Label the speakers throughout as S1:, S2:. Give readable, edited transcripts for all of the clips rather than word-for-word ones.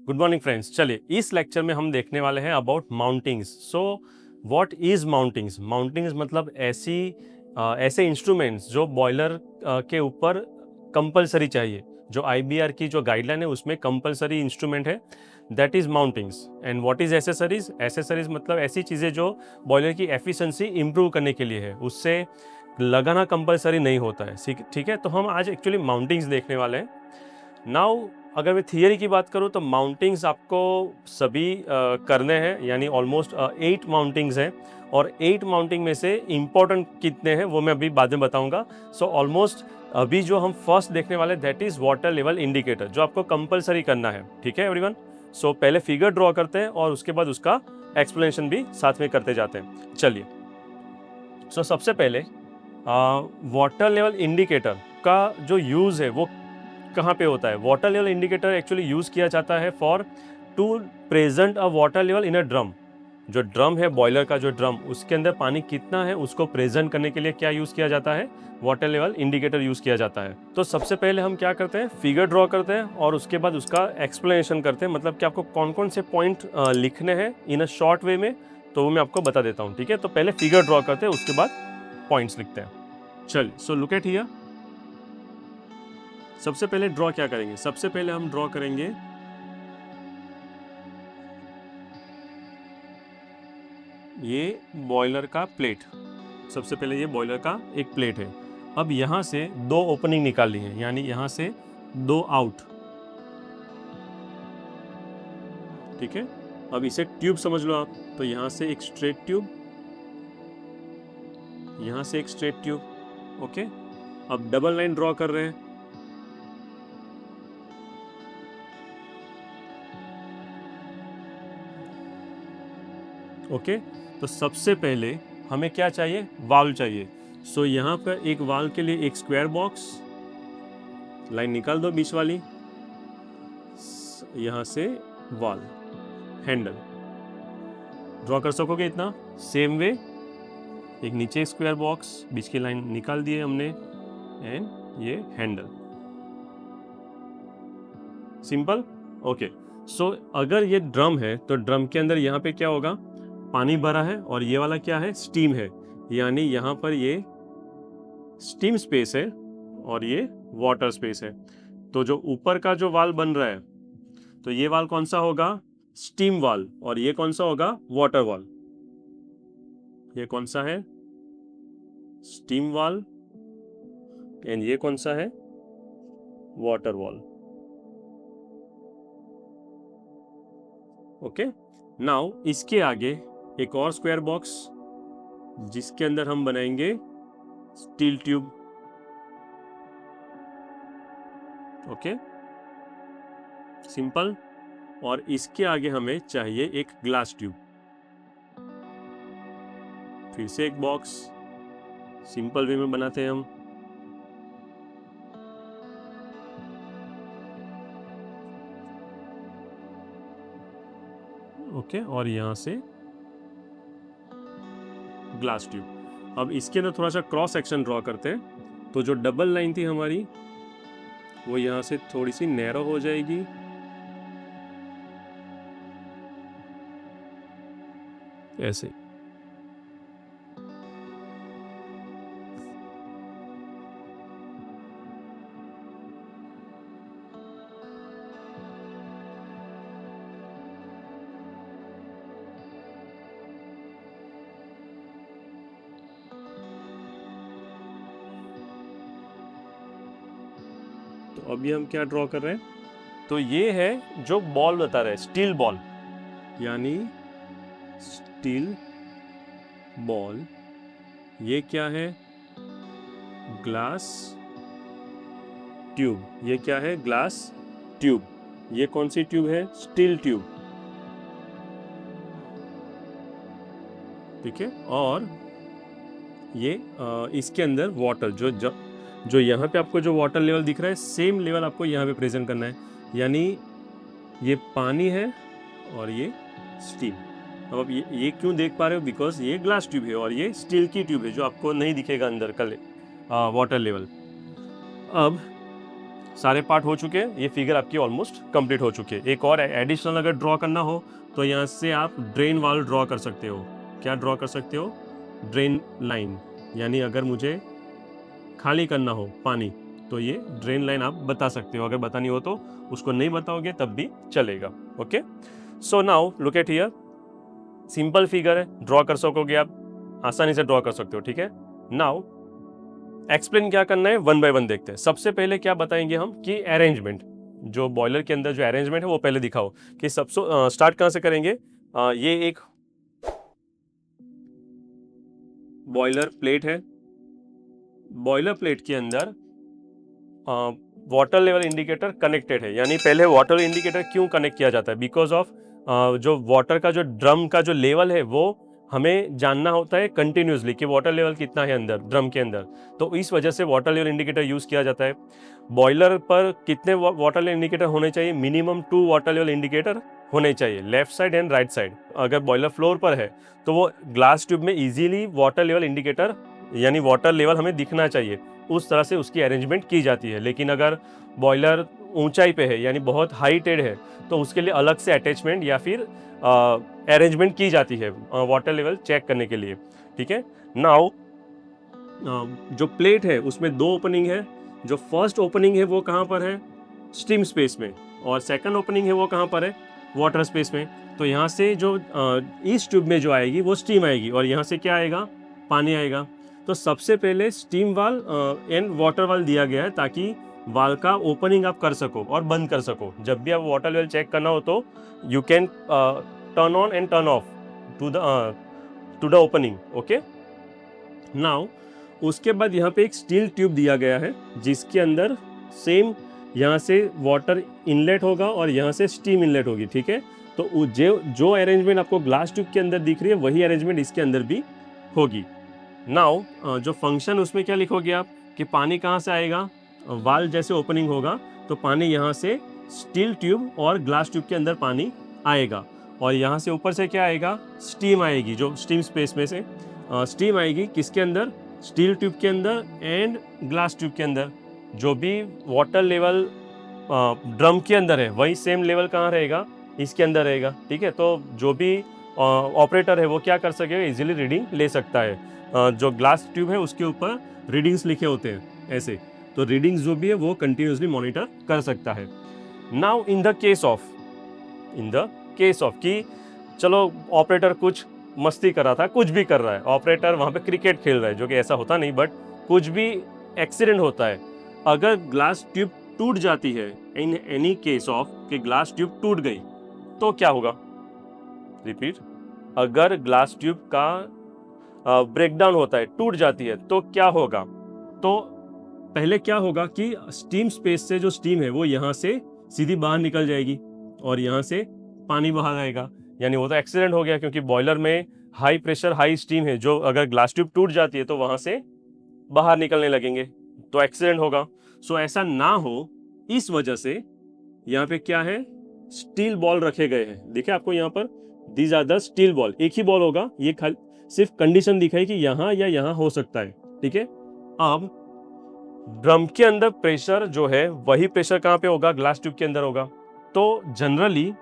S1: Good morning friends. चलिए इस lecture में हम देखने वाले हैं about mountings. So what is mountings? Mountings मतलब ऐसे इंस्ट्रूमेंट्स जो बॉयलर के ऊपर कंपलसरी चाहिए, जो आईबीआर की जो गाइडलाइन है उसमें कंपलसरी इंस्ट्रूमेंट है, that is mountings. And what is accessories? Accessories मतलब ऐसी चीज़ें जो बॉयलर की एफिशिएंसी इंप्रूव करने के लिए है, उससे लगाना कंपलसरी नहीं होता है। ठीक है, तो हम आज एक्चुअली माउंटिंग्स देखने वाले हैं। नाउ अगर मैं थियरी की बात करूँ तो माउंटिंग्स आपको सभी करने हैं, यानी ऑलमोस्ट 8 माउंटिंग्स हैं, और 8 माउंटिंग में से इम्पोर्टेंट कितने हैं वो मैं अभी बाद में बताऊंगा। सो ऑलमोस्ट अभी जो हम फर्स्ट देखने वाले that is water level indicator, जो आपको कंपलसरी करना है। ठीक है एवरीवन? सो पहले फिगर ड्रॉ करते हैं और उसके बाद उसका एक्सप्लेनेशन भी साथ में करते जाते हैं। चलिए, सो सबसे पहले वाटर लेवल इंडिकेटर का जो यूज़ है वो कहाँ पे होता है? Water level indicator actually use किया जाता है for to present a water level in a drum. जो ड्रम है, बॉयलर का जो ड्रम, उसके अंदर पानी कितना है उसको प्रेजेंट करने के लिए क्या यूज़ किया जाता है? वाटर लेवल इंडिकेटर यूज़ किया जाता है। तो सबसे पहले हम क्या करते हैं, फिगर ड्रॉ करते हैं और उसके बाद उसका एक्सप्लेनेशन करते हैं, मतलब कि आपको कौन कौन से पॉइंट लिखने हैं इन अ शॉर्ट वे में, तो वो मैं आपको बता देता हूँ। ठीक है, तो पहले फिगर ड्रॉ करते हैं, उसके बाद पॉइंट्स लिखते हैं। चलिए, सो लुक एट हियर। सबसे पहले ड्रॉ क्या करेंगे? सबसे पहले हम ड्रॉ करेंगे ये बॉयलर का प्लेट। सबसे पहले ये बॉयलर का एक प्लेट है। अब यहाँ से 2 ओपनिंग निकाल ली है, यानी यहाँ से 2 आउट। ठीक है, अब इसे ट्यूब समझ लो आप। तो यहाँ से एक स्ट्रेट ट्यूब, यहाँ से एक स्ट्रेट ट्यूब। ओके, अब डबल लाइन ड्रॉ कर रहे हैं। ओके, तो सबसे पहले हमें क्या चाहिए? वाल्व चाहिए। सो यहाँ पर एक वाल्व के लिए एक स्क्वायर बॉक्स, लाइन निकाल दो बीच वाली, यहाँ से वाल्व हैंडल ड्रॉ कर सकोगे इतना। सेम वे एक नीचे स्क्वायर बॉक्स, बीच की लाइन निकाल दिए हमने, एंड ये हैंडल। सिंपल। ओके, सो अगर ये ड्रम है तो ड्रम के अंदर यहाँ पे क्या होगा? पानी भरा है, और ये वाला क्या है? स्टीम है, यानी यहाँ पर ये स्टीम स्पेस है और ये वाटर स्पेस है। तो जो ऊपर का जो वाल्व बन रहा है, तो ये वाल्व कौन सा होगा? Steam valve. और ये कौन सा होगा? Water valve. ये कौन सा है? Steam valve. एंड ये कौन सा है? Water valve. ओके, नाउ इसके आगे एक और स्क्वायर बॉक्स, जिसके अंदर हम बनाएंगे स्टील ट्यूब। Okay, simple. और इसके आगे हमें चाहिए एक ग्लास ट्यूब। फिर से एक बॉक्स, सिंपल वे में बनाते हैं हम। ओके, और यहां से ग्लास ट्यूब। अब इसके अंदर थोड़ा सा क्रॉस सेक्शन ड्रॉ करते हैं। तो जो डबल लाइन थी हमारी, वो यहां से थोड़ी सी नैरो हो जाएगी, ऐसे। तो अभी हम क्या ड्रॉ कर रहे हैं? तो ये है जो बॉल बता रहा है, स्टील बॉल, यानी स्टील बॉल। ये क्या है? Glass tube. ये क्या है? Glass tube. ये कौन सी ट्यूब है? Steel tube. ठीक है, और ये इसके अंदर वाटर, जो यहाँ पे आपको जो वाटर लेवल दिख रहा है, सेम लेवल आपको यहाँ पे प्रेजेंट करना है, यानी ये पानी है और ये स्टीम। अब आप ये क्यों देख पा रहे हो? बिकॉज ये ग्लास ट्यूब है और ये स्टील की ट्यूब है, जो आपको नहीं दिखेगा अंदर का वाटर लेवल। अब सारे पार्ट हो चुके हैं, ये फिगर आपकी ऑलमोस्ट कंप्लीट हो चुकी है। एक और एडिशनल अगर ड्रॉ करना हो तो यहाँ से आप ड्रेन वाल ड्रॉ कर सकते हो। क्या ड्रॉ कर सकते हो? ड्रेन लाइन, यानी अगर मुझे खाली करना हो पानी तो ये ड्रेन लाइन आप बता सकते हो। अगर बतानी हो तो उसको नहीं बताओगे तब भी चलेगा। Okay, so now look at here, simple figure है, ड्रॉ कर सकोगे आप, आसानी से ड्रॉ कर सकते हो। ठीक है, नाउ एक्सप्लेन क्या करना है, वन बाय वन देखते हैं। सबसे पहले क्या बताएंगे हम कि अरेंजमेंट, जो बॉयलर के अंदर जो अरेंजमेंट है वो पहले दिखाओ कि सबसे स्टार्ट कहाँ से करेंगे। ये एक बॉयलर प्लेट है, बॉयलर प्लेट के अंदर वाटर लेवल इंडिकेटर कनेक्टेड है। यानी पहले वाटर इंडिकेटर क्यों कनेक्ट किया जाता है? बिकॉज ऑफ जो वाटर का जो ड्रम का जो लेवल है वो हमें जानना होता है कंटिन्यूसली कि वाटर लेवल कितना है अंदर ड्रम के अंदर, तो इस वजह से वाटर लेवल इंडिकेटर यूज़ किया जाता है। बॉयलर पर कितने वाटर लेवल इंडिकेटर होने चाहिए? मिनिमम 2 वाटर लेवल इंडिकेटर होने चाहिए, left side and right side. अगर बॉयलर फ्लोर पर है तो वो ग्लास ट्यूब में इजीली वाटर लेवल इंडिकेटर यानी वाटर लेवल हमें दिखना चाहिए, उस तरह से उसकी अरेंजमेंट की जाती है। लेकिन अगर बॉयलर ऊंचाई पे है यानी बहुत हाइटेड है तो उसके लिए अलग से अटैचमेंट या फिर अरेंजमेंट की जाती है वाटर लेवल चेक करने के लिए। ठीक है, नाउ जो प्लेट है उसमें 2 ओपनिंग है। जो फर्स्ट ओपनिंग है वो कहाँ पर है? स्टीम स्पेस में, और सेकंड ओपनिंग है वो कहाँ पर है? वाटर स्पेस में। तो यहाँ से जो इस ट्यूब में जो आएगी वो स्टीम आएगी और यहाँ से क्या आएगा? पानी आएगा। तो सबसे पहले स्टीम वाल एंड वाटर वाल दिया गया है ताकि वाल का ओपनिंग आप कर सको और बंद कर सको। जब भी आप वाटर लेवल चेक करना हो तो you can turn on and turn off to the opening. Okay, now उसके बाद यहाँ पे एक स्टील ट्यूब दिया गया है जिसके अंदर सेम यहाँ से वाटर इनलेट होगा और यहाँ से स्टीम इनलेट होगी। ठीक है, तो जो अरेंजमेंट आपको ग्लास ट्यूब के अंदर दिख रही है वही अरेंजमेंट इसके अंदर भी होगी। नाउ जो फंक्शन उसमें क्या लिखोगे आप कि पानी कहाँ से आएगा? वाल जैसे ओपनिंग होगा तो पानी यहाँ से स्टील ट्यूब और ग्लास ट्यूब के अंदर पानी आएगा और यहाँ से ऊपर से क्या आएगा? स्टीम आएगी, जो स्टीम स्पेस में से स्टीम आएगी किसके अंदर? स्टील ट्यूब के अंदर एंड ग्लास ट्यूब के अंदर। जो भी वाटर लेवल ड्रम के अंदर है वही सेम लेवल कहाँ रहेगा? इसके अंदर रहेगा। ठीक है, तो जो भी ऑपरेटर है वो क्या कर सकेगा? इजीली रीडिंग ले सकता है। जो ग्लास ट्यूब है उसके ऊपर रीडिंग्स लिखे होते हैं ऐसे, तो रीडिंग्स जो भी है वो कंटिन्यूसली मॉनिटर कर सकता है। Now in the case of कि चलो ऑपरेटर कुछ मस्ती कर रहा था, कुछ भी कर रहा है, ऑपरेटर वहाँ पे क्रिकेट खेल रहा है, जो कि ऐसा होता नहीं, बट कुछ भी एक्सीडेंट होता है। अगर ग्लास ट्यूब टूट जाती है, इन एनी केस ऑफ कि ग्लास ट्यूब टूट गई तो क्या होगा? रिपीट, अगर ग्लास ट्यूब का ब्रेकडाउन होता है, टूट जाती है तो क्या होगा? तो पहले क्या होगा कि स्टीम स्पेस से जो स्टीम है वो यहाँ से सीधी बाहर निकल जाएगी और यहाँ से पानी बाहर आएगा। यानी वो तो एक्सीडेंट हो गया क्योंकि बॉयलर में हाई प्रेशर हाई स्टीम है, जो अगर ग्लास ट्यूब टूट जाती है तो वहाँ से बाहर निकलने लगेंगे तो एक्सीडेंट होगा। सो ऐसा ना हो इस वजह से यहाँ पे क्या है? स्टील बॉल रखे गए हैं। देखिए आपको यहाँ पर these are the steel ball, एक ही बॉल होगा, ये सिर्फ कंडीशन दिखाई कि यहाँ या यहाँ हो सकता है। ठीक है, अब ड्रम के अंदर प्रेशर जो है वही प्रेशर कहाँ पे होगा? ग्लास ट्यूब के अंदर होगा। तो जनरली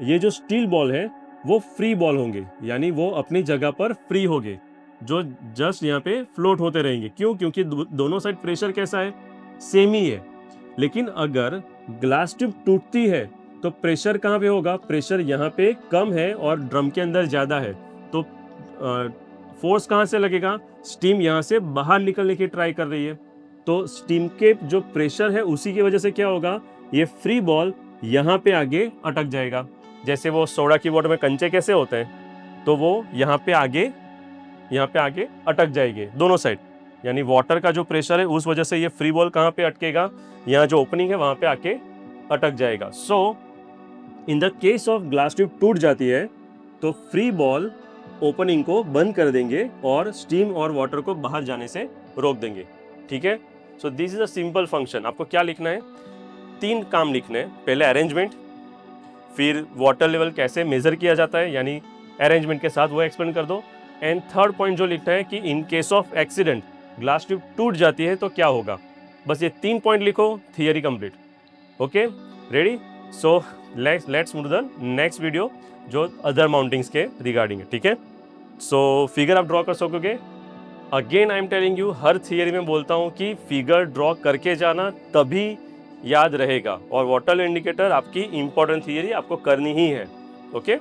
S1: ये जो स्टील बॉल है वो फ्री बॉल होंगे, यानी वो अपनी जगह पर फ्री होंगे, जो जस्ट यहाँ पे फ्लोट होते रहेंगे। क्यों? क्योंकि दोनों साइड प्रेशर कैसा है? सेम ही है। लेकिन अगर ग्लास ट्यूब टूटती है तो प्रेशर कहाँ पे होगा? प्रेशर यहाँ पे कम है और ड्रम के अंदर ज़्यादा है, तो फोर्स कहाँ से लगेगा? स्टीम यहाँ से बाहर निकलने की ट्राई कर रही है, तो स्टीम के जो प्रेशर है उसी की वजह से क्या होगा? ये फ्री बॉल यहाँ पे आगे अटक जाएगा। जैसे वो सोडा की बोतल में कंचे कैसे होते हैं, तो वो यहाँ पे आगे अटक जाएंगे दोनों साइड। यानी वाटर का जो प्रेशर है उस वजह से ये फ्री बॉल कहाँ पे अटकेगा? यहाँ जो ओपनिंग है वहाँ पे आके अटक जाएगा। So in the case of glass tube टूट जाती है तो फ्री बॉल ओपनिंग को बंद कर देंगे और स्टीम और वाटर को बाहर जाने से रोक देंगे। ठीक है, so this is a simple function. आपको क्या लिखना है? 3 काम लिखने हैं। पहले अरेंजमेंट, फिर वाटर लेवल कैसे मेजर किया जाता है, यानी अरेंजमेंट के साथ वो एक्सप्लेन कर दो, एंड थर्ड पॉइंट जो लिखना है कि in case of accident glass tube टूट जाती है तो क्या होगा। बस ये 3 पॉइंट लिखो, theory complete. Okay, ready? So let's move to the next video जो अदर माउंटिंग्स के रिगार्डिंग है, ठीक है? सो फिगर आप ड्रॉ कर सकोगे। Again I am telling you, हर थियरी में बोलता हूँ कि फिगर ड्रॉ करके जाना तभी याद रहेगा, और वाटर इंडिकेटर आपकी इंपॉर्टेंट थियरी आपको करनी ही है। ओके